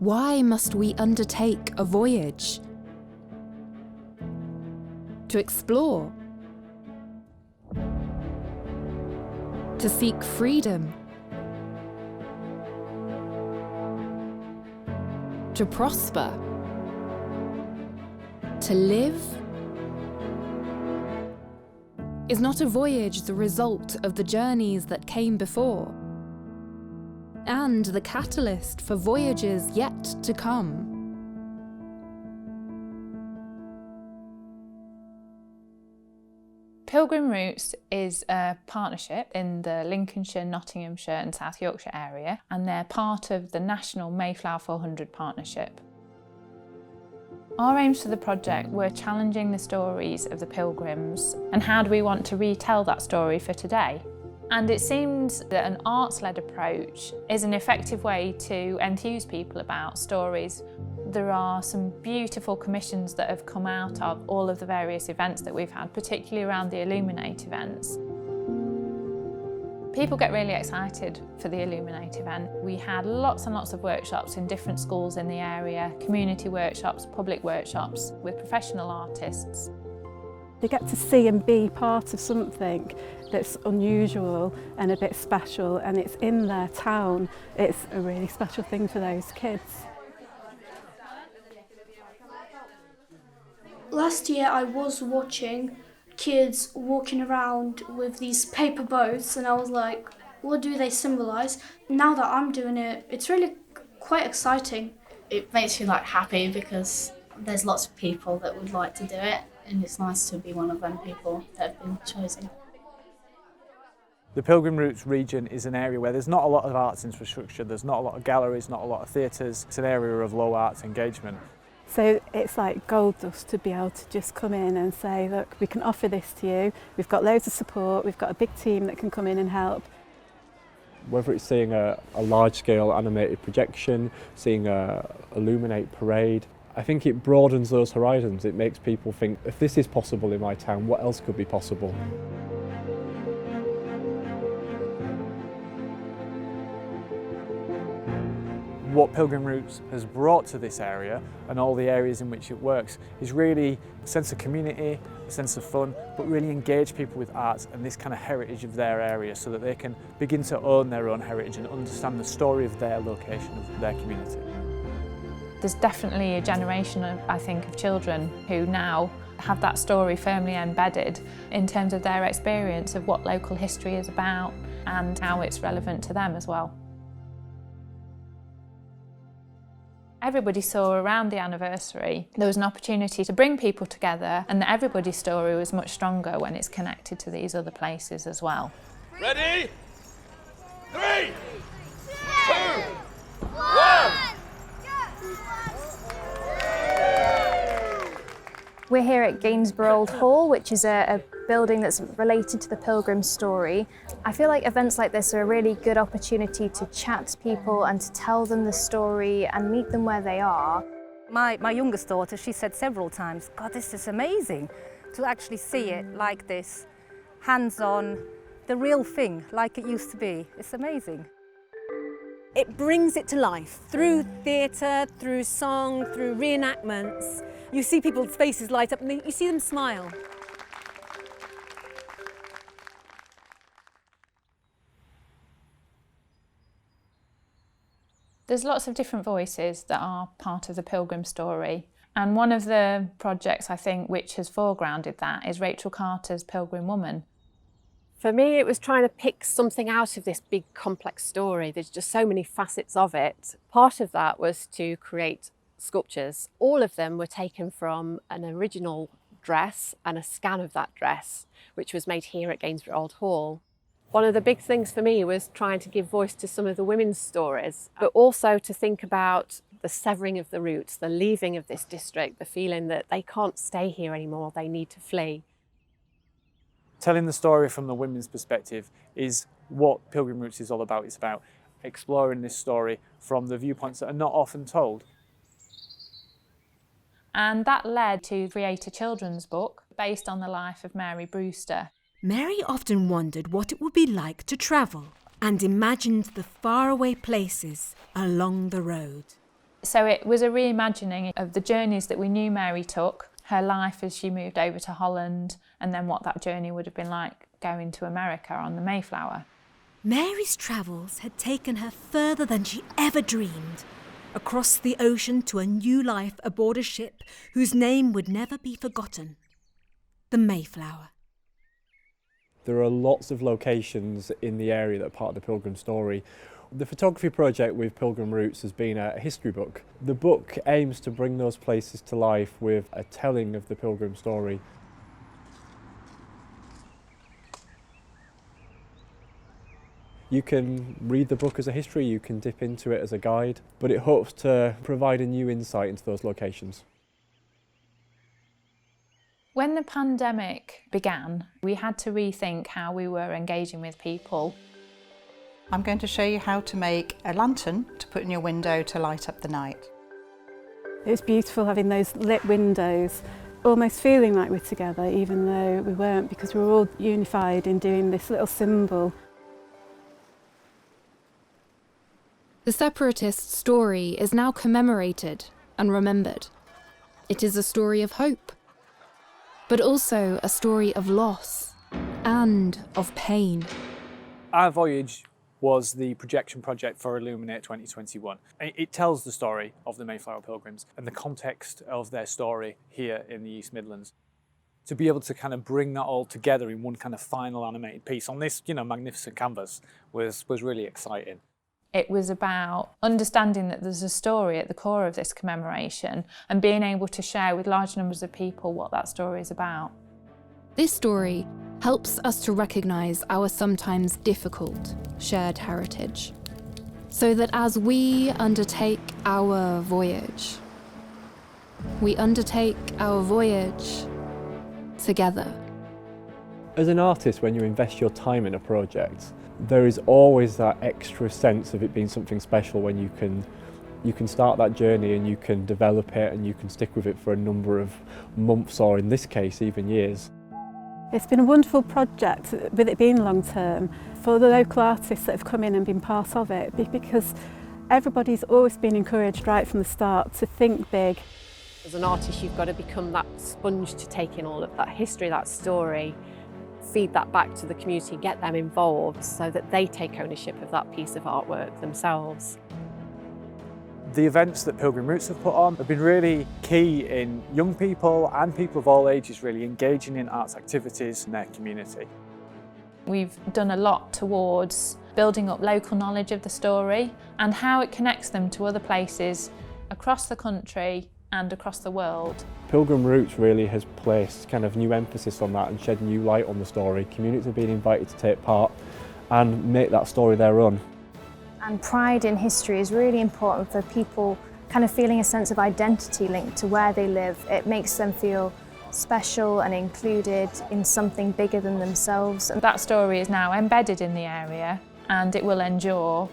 Why must we undertake a voyage? To explore? To seek freedom? To prosper? To live? Is not a voyage the result of the journeys that came before, and the catalyst for voyages yet to come? Pilgrim Roots is a partnership in the Lincolnshire, Nottinghamshire and South Yorkshire area, and they're part of the national Mayflower 400 partnership. Our aims for the project were challenging the stories of the Pilgrims and how do we want to retell that story for today. And it seems that an arts-led approach is an effective way to enthuse people about stories. There are some beautiful commissions that have come out of all of the various events that we've had, particularly around the Illuminate events. People get really excited for the Illuminate event. We had lots and lots of workshops in different schools in the area, community workshops, public workshops with professional artists. They get to see and be part of something that's unusual and a bit special, and it's in their town. It's a really special thing for those kids. Last year I was watching kids walking around with these paper boats and I was like, what do they symbolise? Now that I'm doing it, it's really quite exciting. It makes you happy because there's lots of people that would like to do it, and it's nice to be one of them people that have been chosen. The Pilgrim Roots region is an area where there's not a lot of arts infrastructure, there's not a lot of galleries, not a lot of theatres. It's an area of low arts engagement. So it's like gold dust to be able to just come in and say, look, we can offer this to you. We've got loads of support. We've got a big team that can come in and help. Whether it's seeing a large-scale animated projection, seeing a Illuminate parade, I think it broadens those horizons. It makes people think, if this is possible in my town, what else could be possible? What Pilgrim Roots has brought to this area and all the areas in which it works is really a sense of community, a sense of fun, but really engage people with arts and this kind of heritage of their area so that they can begin to own their own heritage and understand the story of their location, of their community. There's definitely a generation, I think, of children who now have that story firmly embedded in terms of their experience of what local history is about and how it's relevant to them as well. Everybody saw around the anniversary there was an opportunity to bring people together, and that everybody's story was much stronger when it's connected to these other places as well. Ready? 3, 2, 1! We're here at Gainsborough Old Hall, which is a building that's related to the Pilgrim story. I feel like events like this are a really good opportunity to chat to people and to tell them the story and meet them where they are. My youngest daughter, she said several times, God, this is amazing to actually see it like this, hands-on, the real thing, like it used to be. It's amazing. It brings it to life through theatre, through song, through reenactments. You see people's faces light up and you see them smile. There's lots of different voices that are part of the Pilgrim story, and one of the projects I think which has foregrounded that is Rachel Carter's Pilgrim Woman. For me, it was trying to pick something out of this big complex story. There's just so many facets of it. Part of that was to create sculptures. All of them were taken from an original dress and a scan of that dress, which was made here at Gainsborough Old Hall. One of the big things for me was trying to give voice to some of the women's stories, but also to think about the severing of the roots, the leaving of this district, the feeling that they can't stay here anymore, they need to flee. Telling the story from the women's perspective is what Pilgrim Roots is all about. It's about exploring this story from the viewpoints that are not often told. And that led to create a children's book based on the life of Mary Brewster. Mary often wondered what it would be like to travel and imagined the faraway places along the road. So it was a reimagining of the journeys that we knew Mary took, her life as she moved over to Holland, and then what that journey would have been like going to America on the Mayflower. Mary's travels had taken her further than she ever dreamed, across the ocean to a new life aboard a ship whose name would never be forgotten, the Mayflower. There are lots of locations in the area that are part of the Pilgrim story. The photography project with Pilgrim Roots has been a history book. The book aims to bring those places to life with a telling of the Pilgrim story. You can read the book as a history, you can dip into it as a guide, but it hopes to provide a new insight into those locations. When the pandemic began, we had to rethink how we were engaging with people. I'm going to show you how to make a lantern to put in your window to light up the night. It was beautiful having those lit windows, almost feeling like we're together, even though we weren't, because we were all unified in doing this little symbol. The Separatist story is now commemorated and remembered. It is a story of hope, but also a story of loss and of pain. Our voyage was the projection project for Illuminate 2021. It tells the story of the Mayflower Pilgrims and the context of their story here in the East Midlands. To be able to kind of bring that all together in one kind of final animated piece on this, magnificent canvas was really exciting. It was about understanding that there's a story at the core of this commemoration and being able to share with large numbers of people what that story is about. This story helps us to recognise our sometimes difficult shared heritage, so that as we undertake our voyage, we undertake our voyage together. As an artist, when you invest your time in a project, there is always that extra sense of it being something special when you can start that journey and you can develop it and you can stick with it for a number of months, or in this case even years. It's been a wonderful project, with it being long term, for the local artists that have come in and been part of it, because everybody's always been encouraged right from the start to think big. As an artist, you've got to become that sponge to take in all of that history, that story, feed that back to the community, get them involved so that they take ownership of that piece of artwork themselves. The events that Pilgrim Roots have put on have been really key in young people and people of all ages really engaging in arts activities in their community. We've done a lot towards building up local knowledge of the story and how it connects them to other places across the country and across the world. Pilgrim Roots really has placed kind of new emphasis on that and shed new light on the story. Communities have been invited to take part and make that story their own. And pride in history is really important for people kind of feeling a sense of identity linked to where they live. It makes them feel special and included in something bigger than themselves. And that story is now embedded in the area and it will endure